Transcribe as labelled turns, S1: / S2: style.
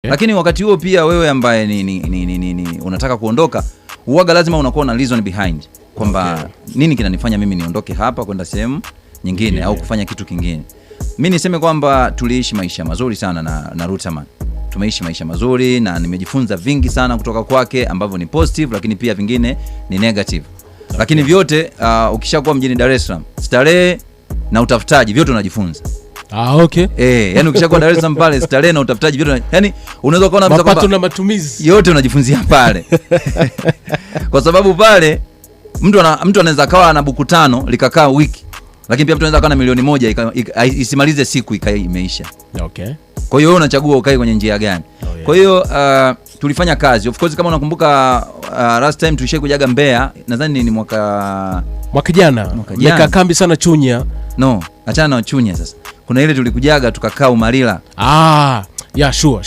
S1: Lakini wakati huo pia wewe ambaye ni unataka kuondoka, huaga lazima unakuwa na reason behind kwamba nini kinanifanya mimi niondoke hapa kwenda sehemu nyingine au kufanya kitu kingine. Mimi niseme kwamba tuliishi maisha mazuri sana na Rutaman. Tumeishi maisha mazuri na nimejifunza vingi sana kutoka kwake ambavyo ni positive, lakini pia vingine ni negative. Lakini vyote ukishakuwa mjini Dar es Salaam, starehe na utafutaji vyote unajifunza. Yani ukishakuwa Dar es Salaam pale, starehe na utafutaji vyote, yani unaweza kuona
S2: mapato na matumizi
S1: yote unajifunzia pale. Kwa sababu pale mtu anaweza kawa na buku 5 likakaa wiki, lakini pia mtu anaweza kawa na milioni 1 isimalize siku imeisha. Kwa hiyo wewe unachagua ukae kwenye njia gani. Kwa hiyo tulifanya kazi. Of course kama unakumbuka last time tulishekujaga Mbeya, nadhani ni mwaka
S2: jana. Nika kambi sana Chunya.
S1: No, achana na Chunya sasa. Kuna ile tulikujaga tukakaa Umalila.
S2: Yeah, sure.